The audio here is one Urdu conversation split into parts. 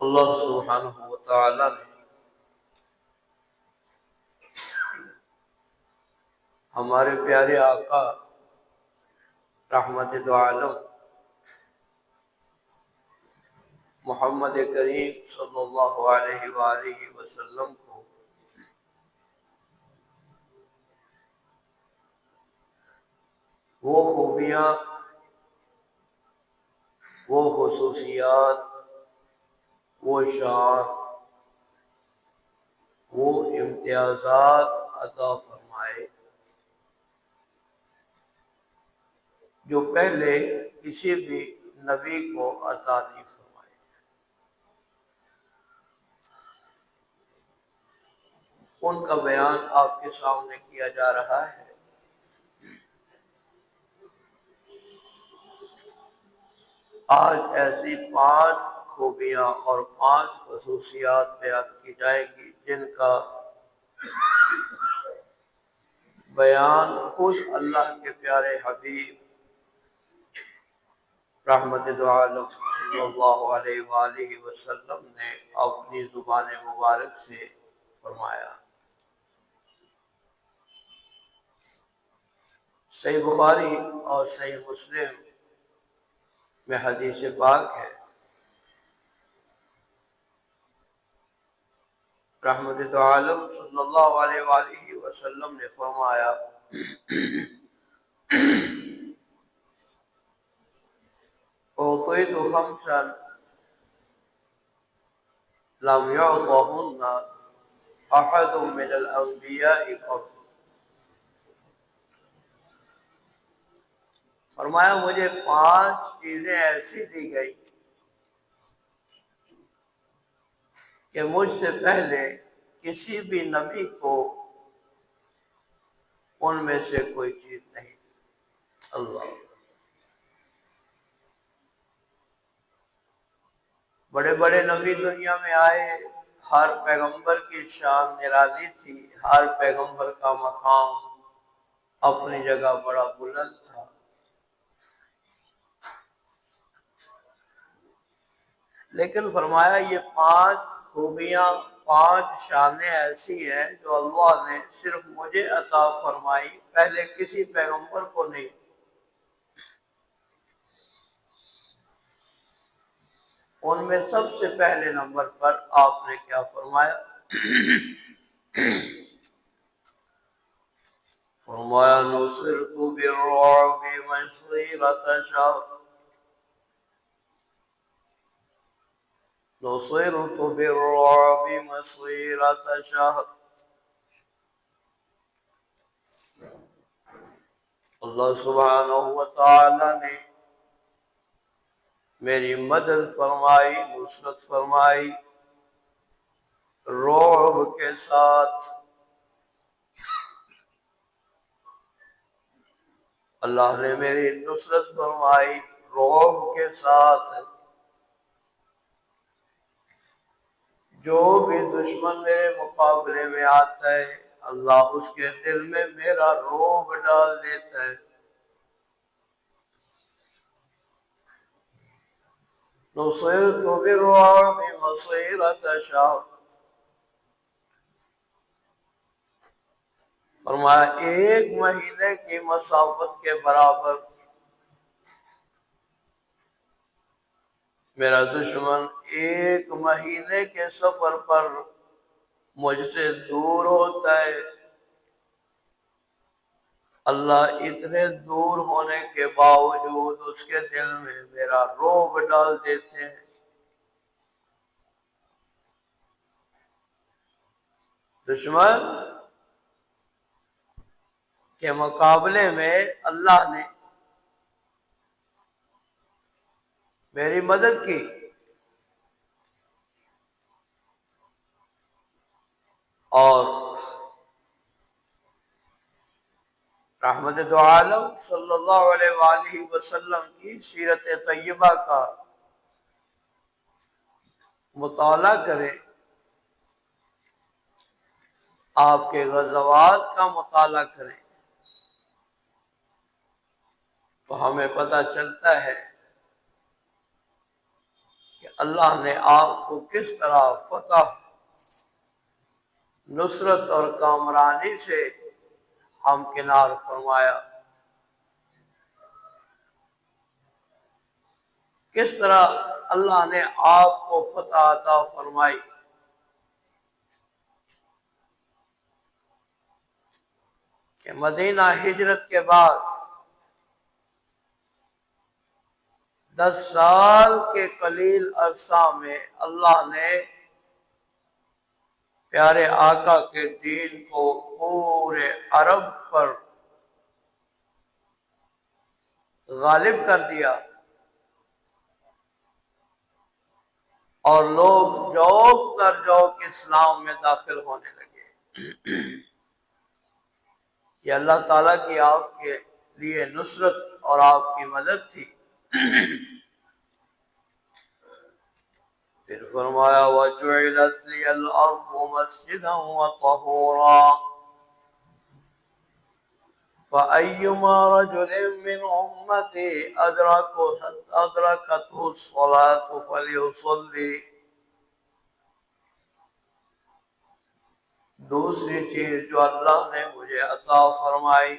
اللہ سبحانہ و تعالی نے ہمارے پیارے آقا رحمت دو عالم محمد کریم صلی اللہ علیہ وآلہ وسلم کو وہ خوبیاں، وہ خصوصیات، وہ شان، وہ امتیازات عطا فرمائے جو پہلے کسی بھی نبی کو عطا نہیں فرمائے۔ ان کا بیان آپ کے سامنے کیا جا رہا ہے۔ آج ایسی 5 خوبیاں اور 5 خصوصیات بیان کی جائیں گی جن کا بیان خود اللہ کے پیارے حبیب رحمت دو عالم صلی اللہ علیہ وآلہ وسلم نے اپنی زبان مبارک سے فرمایا۔ صحیح بخاری اور صحیح مسلم میں حدیث پاک ہے، رحمت دو عالم صلی اللہ علیہ وآلہ وسلم نے فرمایا، اعطیت خمسا لم يعطهن احد من الانبیاء قبل۔ فرمایا مجھے 5 چیزیں ایسی دی گئی کہ مجھ سے پہلے کسی بھی نبی کو ان میں سے کوئی چیز نہیں دی۔ اللہ، بڑے بڑے نبی دنیا میں آئے، ہر پیغمبر کی شان نرالی تھی، ہر پیغمبر کا مقام اپنی جگہ بڑا بلند تھا، لیکن فرمایا یہ 5 خوبیاں، 5 شانیں ایسی ہیں جو اللہ نے صرف مجھے عطا فرمائی، پہلے کسی پیغمبر کو نہیں۔ ان میں سب سے پہلے نمبر پر آپ نے کیا فرمایا؟ فرمایا نصرت بالرعب مسیرۃ شہر، نصرت بالرعب مسیرۃ شہر۔ اللہ سبحانہ و تعالی نے میری مدد فرمائی، نصرت فرمائی رعب کے ساتھ۔ اللہ نے میری نصرت فرمائی رعب کے ساتھ۔ جو بھی دشمن میرے مقابلے میں آتا ہے اللہ اس کے دل میں میرا رعب ڈال دیتا ہے۔ نصرت بالرعب مسیرۃ شہر، فرمایا 1 مہینے کی مسافت کے برابر میرا دشمن 1 مہینے کے سفر پر مجھ سے دور ہوتا ہے، اللہ اتنے دور ہونے کے باوجود اس کے دل میں میرا رعب ڈال دیتے ہیں۔ دشمن کے مقابلے میں اللہ نے میری مدد کی، اور رحمت دو عالم صلی اللہ علیہ وآلہ وسلم کی سیرت طیبہ کا مطالعہ کریں، آپ کے غزوات کا مطالعہ کریں تو ہمیں پتہ چلتا ہے کہ اللہ نے آپ کو کس طرح فتح، نصرت اور کامرانی سے ہمکنار فرمایا، کس طرح اللہ نے آپ کو فتح عطا فرمائی۔ کہ مدینہ ہجرت کے بعد 10 سال کے قلیل عرصہ میں اللہ نے پیارے آقا کے دین کو پورے عرب پر غالب کر دیا، اور لوگ جوک در جوک اسلام میں داخل ہونے لگے۔ یہ اللہ تعالیٰ کی آپ کے لیے نصرت اور آپ کی مدد تھی۔ پھر فرمایا وَجُعِلَتْ لِيَ الْأَرْضُ مَسْجِدًا وَطَهُورًا فَأَيُّمَا رَجُلٍ مِّنْ أُمَّتِي أَدْرَكَتْهُ الصَّلَاةُ فَلْيُصَلِّ۔ دوسری چیز جو اللہ نے مجھے عطا فرمائی،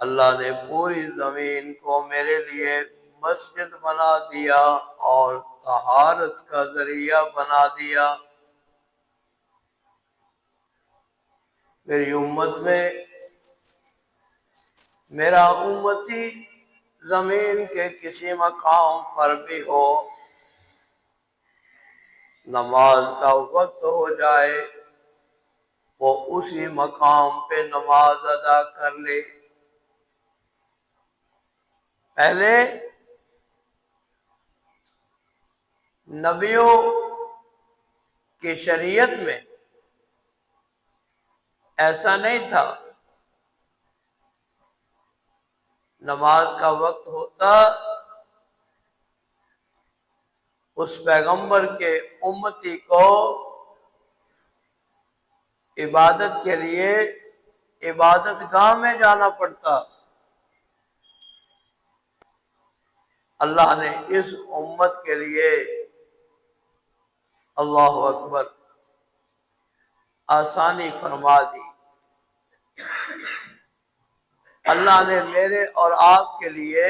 اللہ نے پوری زمین کو میرے لیے مسجد بنا دیا اور طہارت کا ذریعہ بنا دیا۔ میری امت میں میرا امتی زمین کے کسی مقام پر بھی ہو، نماز کا وقت ہو جائے، وہ اسی مقام پہ نماز ادا کر لے۔ پہلے نبیوں کی شریعت میں ایسا نہیں تھا، نماز کا وقت ہوتا اس پیغمبر کے امتی کو عبادت کے لیے عبادت گاہ میں جانا پڑتا۔ اللہ نے اس امت کے لیے اللہ اکبر آسانی فرما دی۔ اللہ نے میرے اور آپ کے لیے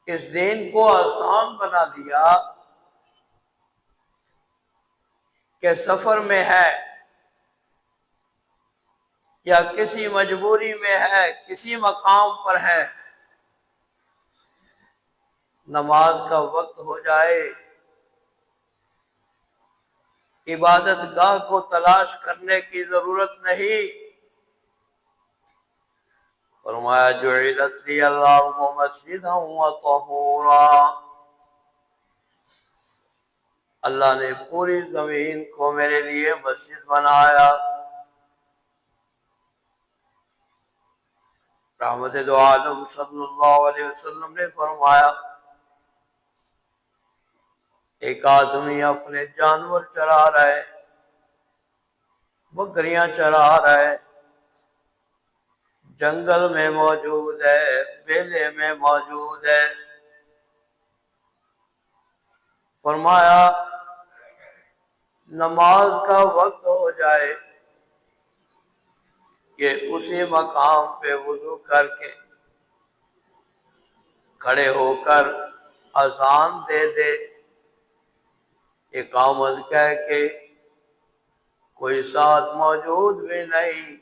اس دین کو آسان بنا دیا کہ سفر میں ہے یا کسی مجبوری میں ہے، کسی مقام پر ہے، نماز کا وقت ہو جائے، عبادت گاہ کو تلاش کرنے کی ضرورت نہیں۔ فرمایا جعلت لی الارض مسجدا وطہورا، اللہ نے پوری زمین کو میرے لیے مسجد بنایا۔ رحمت دو عالم صلی اللہ علیہ وسلم نے فرمایا ایک آدمی اپنے جانور چرا رہا ہے، بکریاں چرا رہا ہے، جنگل میں موجود ہے، بیلے میں موجود ہے۔ فرمایا نماز کا وقت ہو جائے کہ اسی مقام پہ وضو کر کے کھڑے ہو کر اذان دے دے، اقامت کہہ کے، کوئی ساتھ موجود بھی نہیں۔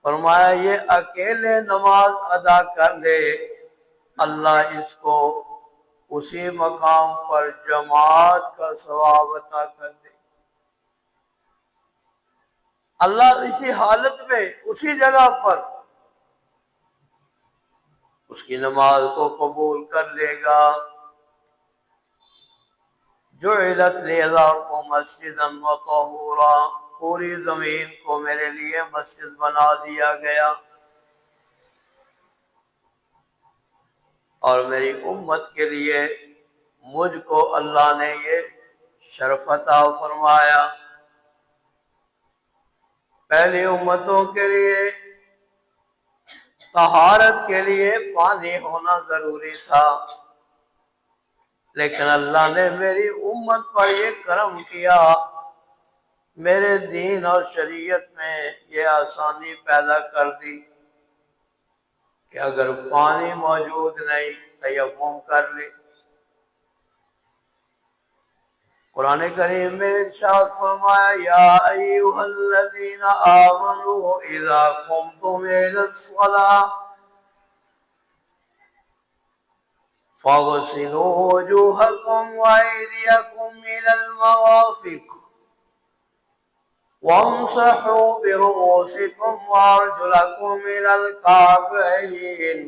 فرمایا یہ اکیلے نماز ادا کر لے، اللہ اس کو اسی مقام پر جماعت کا ثواب عطا کر دے۔ اللہ اسی حالت میں اسی جگہ پر اس کی نماز کو قبول کر لے گا۔ جعلت لی الارض مسجدا وطہورا، پوری زمین کو میرے لیے مسجد بنا دیا گیا، اور میری امت کے لیے مجھ کو اللہ نے یہ شرف عطا فرمایا۔ پہلی امتوں کے لیے طہارت کے لیے پانی ہونا ضروری تھا، لیکن اللہ نے میری امت پر یہ کرم کیا، میرے دین اور شریعت میں یہ آسانی پیدا کر دی کہ اگر پانی موجود نہیں تیمم کر لی۔ قرآن کریم میں ارشاد فرمایا یا ایھا الذین آمنوا اذا قمتم الی الصلاۃ فاغسلوا وجوہکم وایدیکم الی المرافق وامسحوا برؤوسکم وارجلکم الی الکعبین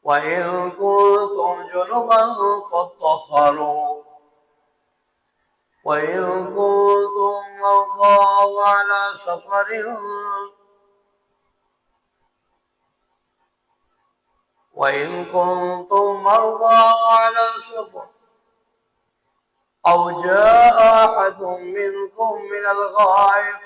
وَإِن كُنتُمْ جُنُبًا فَاطَّهَّرُوا وَإِن كُنتُم مَّرْضَىٰ أَوْ عَلَىٰ سَفَرٍ أَوْ جَاءَ أَحَدٌ مِّنكُم مِّنَ الْغَائِطِ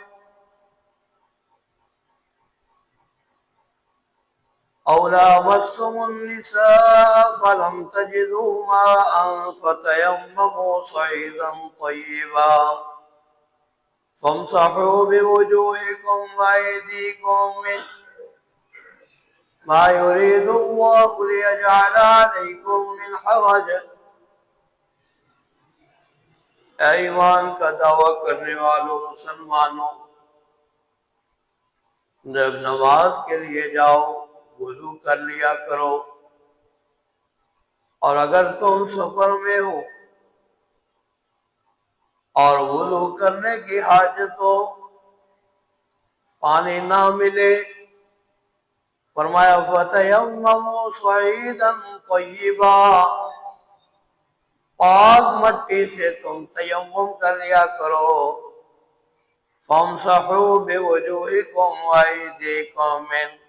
أَوْ لَامَسْتُمُ النِّسَاءَ فَلَمْ تَجِدُوا مَاءً فَتَيَمَّمُوا صَعِيدًا طَيِّبًا فَامْسَحُوا بِوُجُوهِكُمْ وَأَيْدِيكُمْ مِنْهُ مَا يُرِيدُ اللَّهُ لِيَجْعَلَ عَلَيْكُمْ مِنْ حَرَجٍ۔ اے ایمان کا دعویٰ کرنے والوں مسلمانوں، جب نماز کے لیے جاؤ وضو کر لیا کرو، اور اگر تم سفر میں ہو اور وضو کرنے کی حاجت ہو، پانی نہ ملے، فرمایا فَتَيَمَّمُوا صَعِيدًا طَيِّبًا، پاک مٹی سے تم تیمم کر لیا کرو، فَامْسَحُوا بِوُجُوهِكُمْ وَأَيْدِيكُمْ مِنْهُ،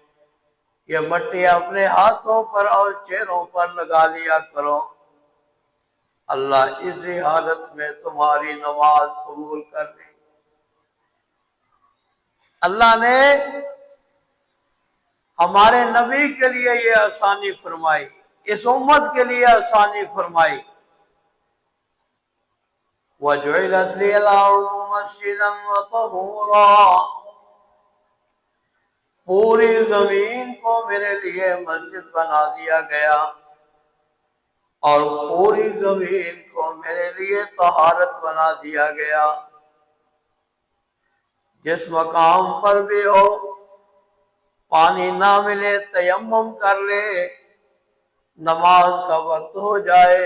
یہ مٹی اپنے ہاتھوں پر اور چہروں پر لگا لیا کرو، اللہ اسی حالت میں تمہاری نماز قبول کر لی۔ اللہ نے ہمارے نبی کے لیے یہ آسانی فرمائی، اس امت کے لیے آسانی فرمائی۔ وَجُعِلَتْ لِيَ الْأَرْضُ مَسْجِدًا وَطَهُورًا، پوری زمین کو میرے لیے مسجد بنا دیا گیا، اور پوری زمین کو میرے لیے طہارت بنا دیا گیا۔ جس مقام پر بھی ہو، پانی نہ ملے تیمم کر لے، نماز کا وقت ہو جائے،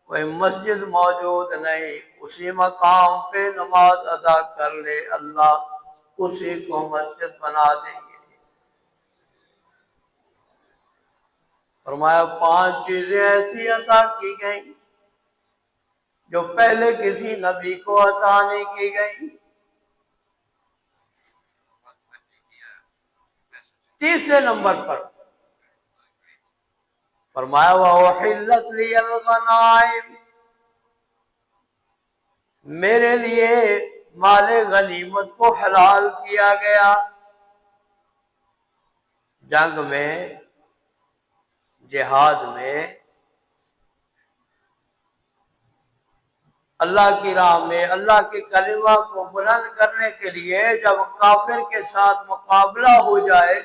کوئی مسجد موجود نہیں، اسی مقام پہ نماز ادا کر لے، اللہ اسی کو مسجد بنا دیں گے۔ فرمایا 5 چیزیں ایسی عطا کی گئیں جو پہلے کسی نبی کو عطا نہیں کی گئی۔ تیسرے نمبر پر فرمایا وَأُحِلَّتْ لِيَ الْغَنَائِمُ، میرے لیے مال غنیمت کو حلال کیا گیا۔ جنگ میں، جہاد میں، اللہ کی راہ میں اللہ کے کلمہ کو بلند کرنے کے لیے جب کافر کے ساتھ مقابلہ ہو جائے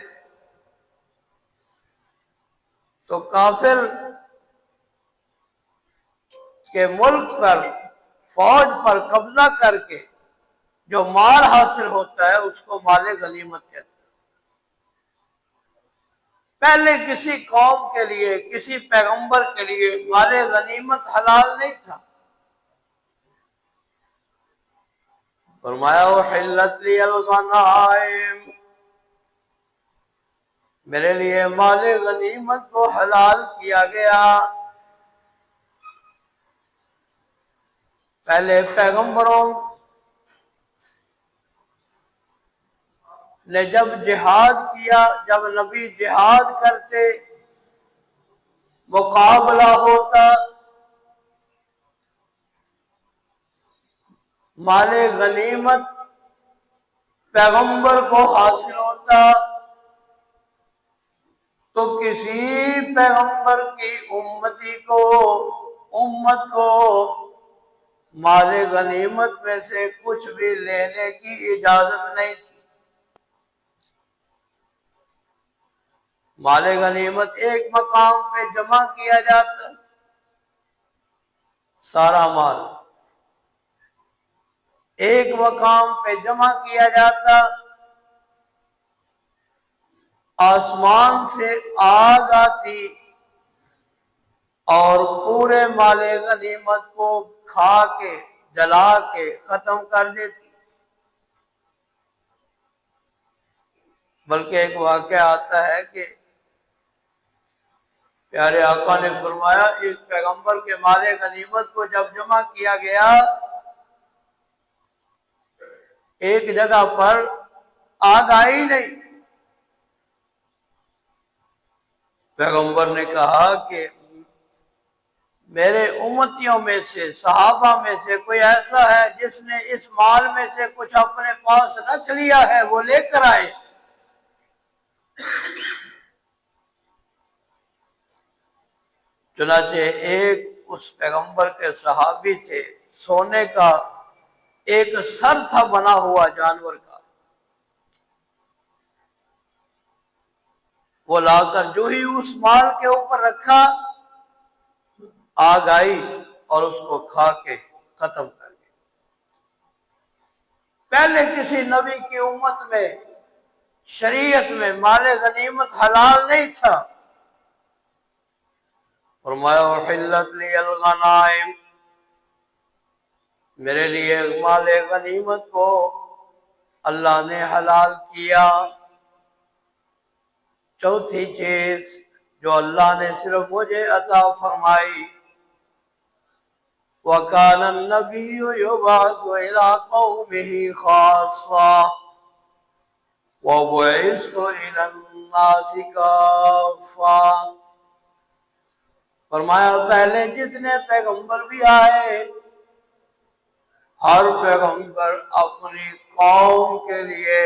تو کافر کے ملک پر، فوج پر قبضہ کر کے جو مال حاصل ہوتا ہے اس کو مال غنیمت کہتے ہیں۔ پہلے کسی قوم کے لیے، کسی پیغمبر کے لیے مال غنیمت حلال نہیں تھا۔ فرمایا وَحِلَّتْ لِيَ الْغَنَائِمُ، میرے لیے مال غنیمت کو حلال کیا گیا۔ پہلے پیغمبروں نے جب جہاد کیا، جب نبی جہاد کرتے، مقابلہ ہوتا، مال غنیمت پیغمبر کو حاصل ہوتا، تو کسی پیغمبر کی امت کو مال غنیمت میں سے کچھ بھی لینے کی اجازت نہیں تھی۔ مال غنیمت ایک مقام پہ جمع کیا جاتا، سارا مال ایک مقام پہ جمع کیا جاتا، آسمان سے آگ آتی اور پورے مال غنیمت کو کھا کے جلا کے ختم کر دیتی۔ بلکہ ایک واقعہ آتا ہے کہ پیارے آقا نے فرمایا اس پیغمبر کے مال غنیمت کو جب جمع کیا گیا، ایک جگہ پر آگ آئی نہیں۔ پیغمبر نے کہا کہ میرے امتیوں میں سے، صحابہ میں سے کوئی ایسا ہے جس نے اس مال میں سے کچھ اپنے پاس رکھ لیا ہے، وہ لے کر آئے۔ چنانچہ ایک اس پیغمبر کے صحابی تھے، سونے کا ایک سر تھا بنا ہوا جانور کا، وہ لا کر جو ہی اس مال کے اوپر رکھا، آگ آئی اور اس کو کھا کے ختم کر گئی۔ پہلے کسی نبی کی امت میں، شریعت میں مال غنیمت حلال نہیں تھا۔ فرمایا احلت لی الغنائم، میرے لیے مال غنیمت کو اللہ نے حلال کیا۔ چوتھی چیز جو اللہ نے صرف مجھے عطا فرمائی، وَكَانَ النَّبِيُّ يُبْعَثُ إِلَىٰ قَوْمِهِ خَاصَّةً وَبُعِثْتُ إِلَى النَّاسِ كَافَّةً۔ فرمایا پہلے جتنے پیغمبر بھی آئے، ہر پیغمبر اپنی قوم کے لیے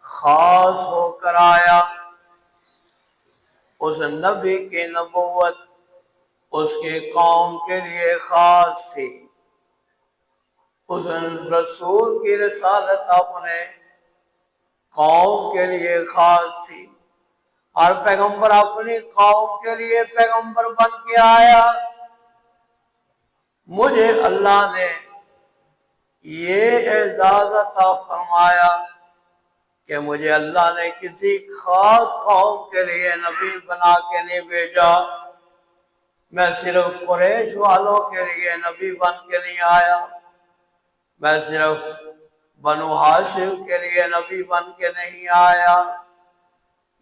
خاص ہو کر آیا۔ اس نبی کی نبوت اس کی قوم کے لیے خاص تھی، اس رسول کی رسالت اپنے قوم کے لیے خاص تھی۔ ہر پیغمبر اپنی قوم کے لیے پیغمبر بن کے آیا۔ مجھے اللہ نے یہ اعزاز عطا فرمایا کہ مجھے اللہ نے کسی خاص قوم کے لیے نبی بنا کے نہیں بھیجا۔ میں صرف قریش والوں کے لیے نبی بن کے نہیں آیا، میں صرف بنو ہاشم کے لیے نبی بن کے نہیں آیا،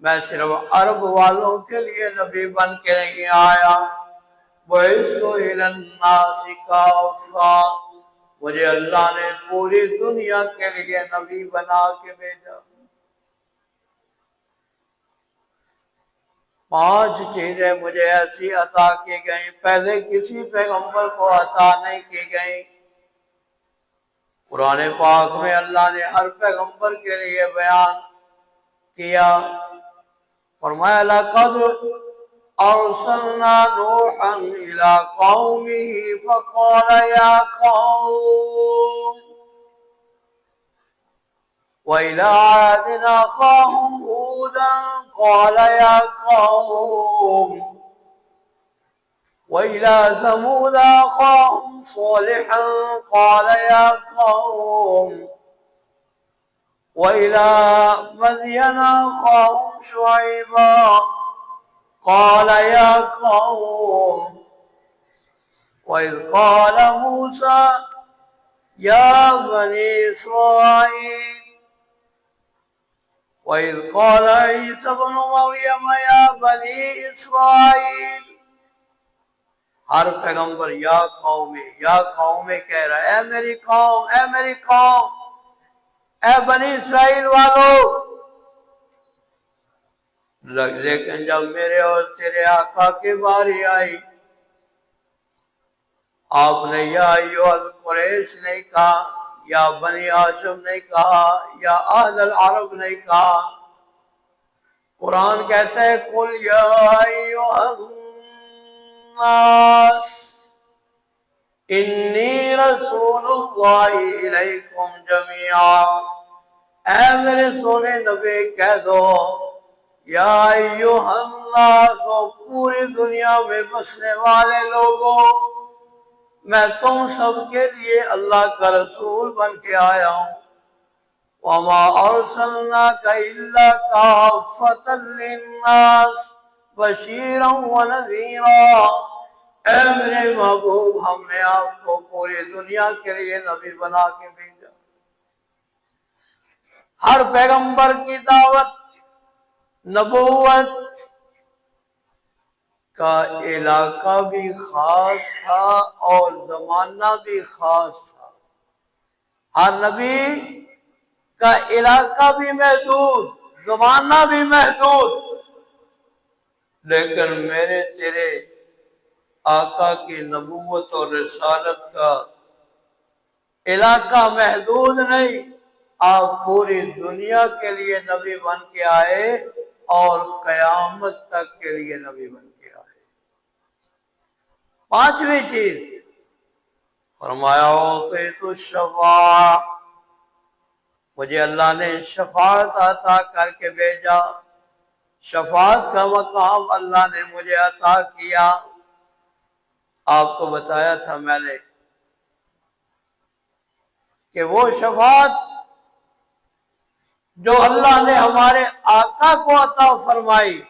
میں صرف عرب والوں کے لیے نبی بن کے نہیں آیا۔ وَعِثْتُ إِلَى النَّاسِ كَافَّةً، مجھے اللہ نے پوری دنیا کے لیے نبی بنا کے بھیجا۔ 5 چیزیں مجھے ایسی عطا کی گئیں، پہلے کسی پیغمبر کو عطا نہیں کی گئیں۔ قرآن پاک میں اللہ نے ہر پیغمبر کے لیے بیان کیا۔ فرمایا لَقَدْ أَرْسَلْنَا نُوحًا إِلَىٰ قَوْمِهِ فَقَالَ يَا قَوْمِ، وَإِلَىٰ عَادٍ أَخَاهُمْ هُودًا قَالَ يَا قَوْمِ، وَإِلَىٰ ثَمُودَ أَخَاهُمْ صَالِحًا قَالَ يَا قَوْمِ، وَإِلَىٰ مَدْيَنَ أَخَاهُمْ شُعَيْبًا قَالَ يَا قَوْمِ، وَإِذْ قَالَ مُوسَىٰ يَا بَنِي إِسْرَائِيلَ، وَإِذْ قَالَ عِيسَى ابْنُ مَرْيَمَ يَا بَنِي إِسْرَائِيلَ۔ ہر پیغمبر یا قوم کہہ رہا ہے، اے میری قوم، اے میری قوم، اے بنی اسرائیل والو۔ لیکن جب میرے اور تیرے آقا کی باری آئی، آپ نے یا ایھا القریش نہیں کہا، یا بنی ہاشم نہیں کہا، یا اہل العرب نہیں کہا، قرآن کہتا ہے قل یا ایھا الناس انی رسول اللہ الیکم جمیعا، اے میرے سونے نبی کہہ دو یا ایھا الناس، پوری دنیا میں بسنے والے لوگوں، میں تم سب کے لیے اللہ کا رسول بن کے آیا ہوں۔ وَمَا أَرْسَلْنَاكَ إِلَّا كَافَّةً لِلنَّاسِ بَشِيرًا وَنَذِيرًا، اے میرے محبوب ہم نے آپ کو پوری دنیا کے لیے نبی بنا کے بھیجا۔ ہر پیغمبر کی دعوت، نبوت کا علاقہ بھی خاص تھا اور زمانہ بھی خاص تھا۔ ہر نبی کا علاقہ بھی محدود، زمانہ بھی محدود، لیکن میرے تیرے آقا کی نبوت اور رسالت کا علاقہ محدود نہیں، آپ پوری دنیا کے لیے نبی بن کے آئے اور قیامت تک کے لیے نبی بن کے آئے۔ پانچویں چیز فرمایا اعطیت الشفاعہ، مجھے اللہ نے شفاعت عطا کر کے بھیجا، شفاعت کا مقام اللہ نے مجھے عطا کیا۔ آپ کو بتایا تھا میں نے کہ وہ شفاعت جو اللہ نے ہمارے آقا کو عطا فرمائی،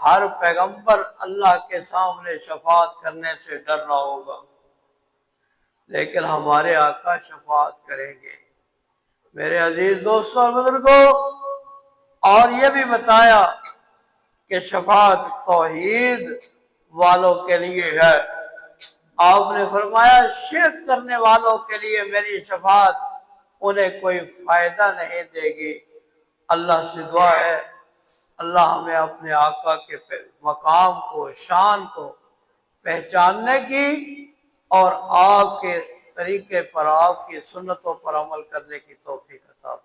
ہر پیغمبر اللہ کے سامنے شفاعت کرنے سے ڈر رہا ہوگا، لیکن ہمارے آقا شفاعت کریں گے۔ میرے عزیز دوستوں اور بزرگوں، اور یہ بھی بتایا کہ شفاعت توحید والوں کے لیے ہے۔ آپ نے فرمایا شرک کرنے والوں کے لیے میری شفاعت انہیں کوئی فائدہ نہیں دے گی۔ اللہ سے دعا ہے اللہ ہمیں اپنے آقا کے مقام کو، شان کو پہچاننے کی اور آپ کے طریقے پر، آپ کی سنتوں پر عمل کرنے کی توفیق عطا فرمائے۔